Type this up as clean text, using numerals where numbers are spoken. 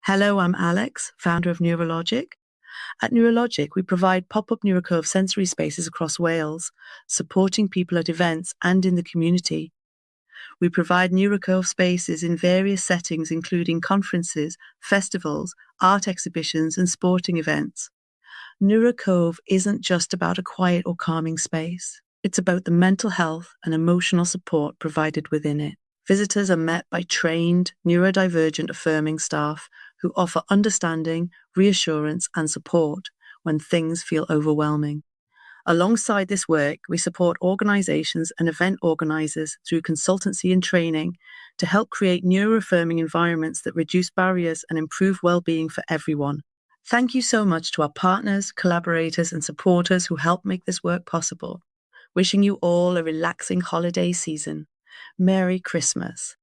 Hello, I'm Alex, founder of Nurologik. At Nurologik, we provide pop-up NuroCove sensory spaces across Wales, supporting people at events and in the community. We provide NuroCove spaces in various settings, including conferences, festivals, art exhibitions, and sporting events. NuroCove isn't just about a quiet or calming space. It's about the mental health and emotional support provided within it. Visitors are met by trained, neurodivergent affirming staff who offer understanding, reassurance, and support when things feel overwhelming. Alongside this work, we support organisations and event organisers through consultancy and training to help create neuro-affirming environments that reduce barriers and improve well-being for everyone. Thank you so much to our partners, collaborators, and supporters who help make this work possible. Wishing you all a relaxing holiday season. Merry Christmas.